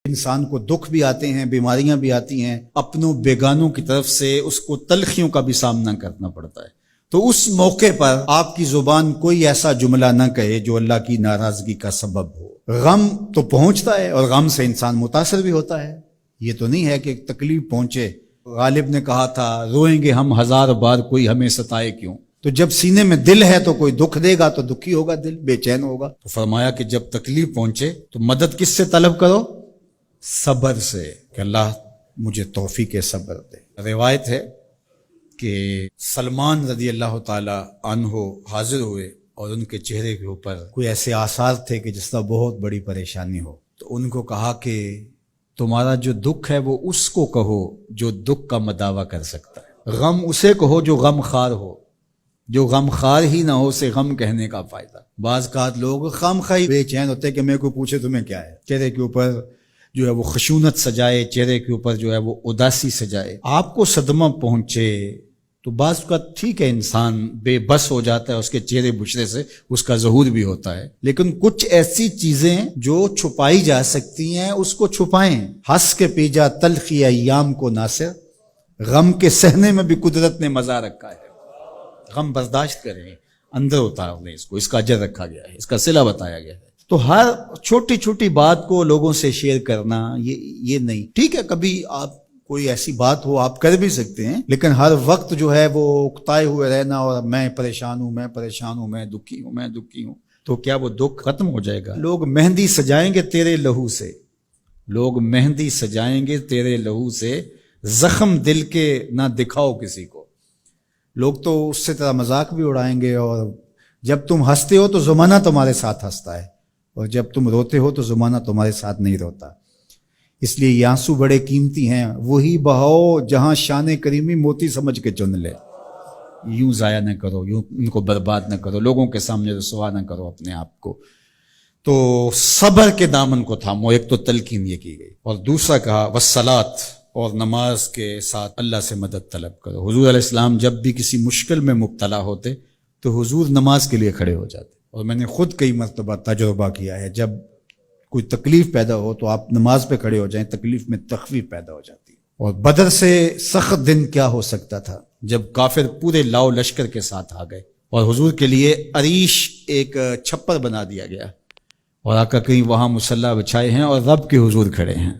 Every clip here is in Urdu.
انسان کو دکھ بھی آتے ہیں، بیماریاں بھی آتی ہیں، اپنوں بیگانوں کی طرف سے اس کو تلخیوں کا بھی سامنا کرنا پڑتا ہے۔ تو اس موقع پر آپ کی زبان کوئی ایسا جملہ نہ کہے جو اللہ کی ناراضگی کا سبب ہو۔ غم تو پہنچتا ہے اور غم سے انسان متاثر بھی ہوتا ہے، یہ تو نہیں ہے کہ تکلیف پہنچے۔ غالب نے کہا تھا روئیں گے ہم ہزار بار کوئی ہمیں ستائے کیوں۔ تو جب سینے میں دل ہے تو کوئی دکھ دے گا تو دکھی ہوگا، دل بے چین ہوگا۔ تو فرمایا کہ جب تکلیف پہنچے تو مدد کس سے طلب کرو؟ صبر سے، کہ اللہ مجھے توفیق صبر دے۔ روایت ہے کہ سلمان رضی اللہ تعالی عنہ حاضر ہوئے اور ان کے چہرے کے اوپر کوئی ایسے آثار تھے کہ جس طرح بہت بڑی پریشانی ہو۔ تو ان کو کہا کہ تمہارا جو دکھ ہے وہ اس کو کہو جو دکھ کا مداوع کر سکتا ہے، غم اسے کہو جو غم خار ہو، جو غم خار ہی نہ ہو اسے غم کہنے کا فائدہ۔ بعض اوقات لوگ خام خواہ بے چین ہوتے کہ میں کو پوچھے تمہیں کیا ہے، چہرے کے اوپر جو ہے وہ خشونت سجائے، چہرے کے اوپر جو ہے وہ اداسی سجائے۔ آپ کو صدمہ پہنچے تو بعض کا ٹھیک ہے، انسان بے بس ہو جاتا ہے، اس کے چہرے بچھڑے سے اس کا ظہور بھی ہوتا ہے، لیکن کچھ ایسی چیزیں جو چھپائی جا سکتی ہیں اس کو چھپائیں۔ ہنس کے پیجا تلخی ایام کو ناصر، غم کے سہنے میں بھی قدرت نے مزہ رکھا ہے۔ غم برداشت کریں، اندر اتار لیں، اس کو، اس کا اجر رکھا گیا ہے، اس کا صلہ بتایا گیا ہے۔ تو ہر چھوٹی چھوٹی بات کو لوگوں سے شیئر کرنا یہ نہیں ٹھیک ہے، کبھی آپ کوئی ایسی بات ہو آپ کر بھی سکتے ہیں، لیکن ہر وقت جو ہے وہ اکتائے ہوئے رہنا اور میں پریشان ہوں، میں پریشان ہوں، میں دکھی ہوں، میں دکھی ہوں، تو کیا وہ دکھ ختم ہو جائے گا؟ لوگ مہندی سجائیں گے تیرے لہو سے، لوگ مہندی سجائیں گے تیرے لہو سے، زخم دل کے نہ دکھاؤ کسی کو۔ لوگ تو اس سے طرح مذاق بھی اڑائیں گے، اور جب تم ہنستے ہو تو زمانہ تمہارے ساتھ ہنستا ہے، اور جب تم روتے ہو تو زمانہ تمہارے ساتھ نہیں روتا۔ اس لیے یہ آنسو بڑے قیمتی ہیں، وہی بہاؤ جہاں شان کریمی موتی سمجھ کے چن لے۔ یوں ضائع نہ کرو، یوں ان کو برباد نہ کرو، لوگوں کے سامنے رسوا نہ کرو اپنے آپ کو۔ تو صبر کے دامن کو تھامو، ایک تو تلقین یہ کی گئی، اور دوسرا کہا والصلاۃ، اور نماز کے ساتھ اللہ سے مدد طلب کرو۔ حضور علیہ السلام جب بھی کسی مشکل میں مبتلا ہوتے تو حضور نماز کے لیے کھڑے ہو جاتے، اور میں نے خود کئی مرتبہ تجربہ کیا ہے، جب کوئی تکلیف پیدا ہو تو آپ نماز پہ کھڑے ہو جائیں، تکلیف میں تخفیف پیدا ہو جاتی ہے۔ اور بدر سے سخت دن کیا ہو سکتا تھا جب کافر پورے لاؤ لشکر کے ساتھ آ گئے، اور حضور کے لیے عریش ایک چھپر بنا دیا گیا، اور آقا کہیں وہاں مصلی بچھائے ہیں اور رب کے حضور کھڑے ہیں۔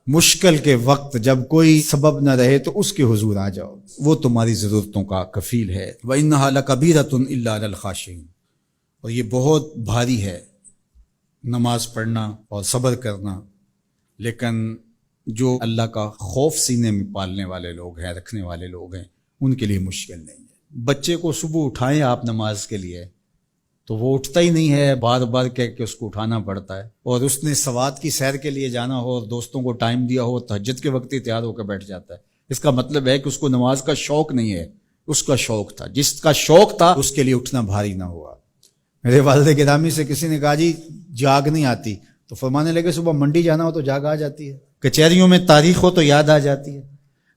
مشکل کے وقت جب کوئی سبب نہ رہے تو اس کے حضور آ جاؤ، وہ تمہاری ضرورتوں کا کفیل ہے۔ وَإِنَّهَا لَكَبِيرَةٌ إِلَّا عَلَى الْخَاشِعِينَ، اور یہ بہت بھاری ہے نماز پڑھنا اور صبر کرنا، لیکن جو اللہ کا خوف سینے میں پالنے والے لوگ ہیں، رکھنے والے لوگ ہیں، ان کے لیے مشکل نہیں ہے۔ بچے کو صبح اٹھائیں آپ نماز کے لیے تو وہ اٹھتا ہی نہیں ہے، بار بار کہہ کے اس کو اٹھانا پڑتا ہے، اور اس نے سوات کی سیر کے لیے جانا ہو اور دوستوں کو ٹائم دیا ہو، تہجد کے وقت ہی تیار ہو کے بیٹھ جاتا ہے۔ اس کا مطلب ہے کہ اس کو نماز کا شوق نہیں ہے، اس کا شوق تھا، جس کا شوق تھا اس کے لیے اٹھنا بھاری نہ ہوا۔ میرے والد گرامی سے کسی نے کہا جی جاگ نہیں آتی، تو فرمانے لگے صبح منڈی جانا ہو تو جاگ آ جاتی ہے، کچہریوں میں تاریخ ہو تو یاد آ جاتی ہے۔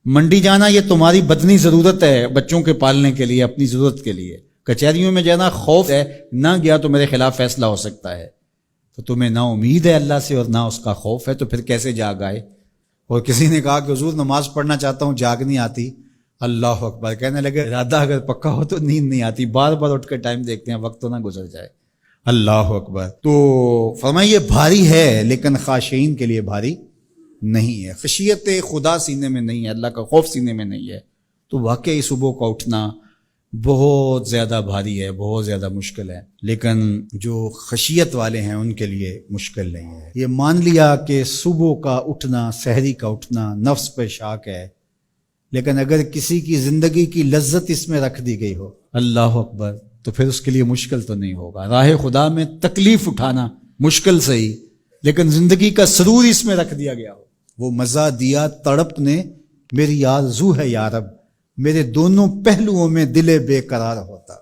منڈی جانا یہ تمہاری بدنی ضرورت ہے، بچوں کے پالنے کے لیے، اپنی ضرورت کے لیے۔ کچہریوں میں جانا خوف ہے، نہ گیا تو میرے خلاف فیصلہ ہو سکتا ہے، تو تمہیں نہ امید ہے اللہ سے اور نہ اس کا خوف ہے، تو پھر کیسے جاگ آئے؟ اور کسی نے کہا کہ حضور نماز پڑھنا چاہتا ہوں، جاگ نہیں آتی۔ اللہ اکبر، کہنے لگے ارادہ اگر پکا ہو تو نیند نہیں آتی، بار بار اٹھ کے ٹائم دیکھتے ہیں وقت تو نہ گزر جائے۔ اللہ اکبر۔ تو فرمایا یہ بھاری ہے لیکن خاشعین کے لیے بھاری نہیں ہے، خشیت خدا سینے میں نہیں ہے، اللہ کا خوف سینے میں نہیں ہے، تو واقعی صبح کا اٹھنا بہت زیادہ بھاری ہے، بہت زیادہ مشکل ہے، لیکن جو خشیت والے ہیں ان کے لیے مشکل نہیں ہے۔ یہ مان لیا کہ صبح کا اٹھنا، سحری کا اٹھنا نفس پہ شاک ہے، لیکن اگر کسی کی زندگی کی لذت اس میں رکھ دی گئی ہو، اللہ اکبر، تو پھر اس کے لیے مشکل تو نہیں ہوگا۔ راہ خدا میں تکلیف اٹھانا مشکل صحیح، لیکن زندگی کا سرور اس میں رکھ دیا گیا ہو۔ وہ مزہ دیا تڑپ نے میری آرزو ہے یا رب، میرے دونوں پہلوؤں میں دل بے قرار ہوتا۔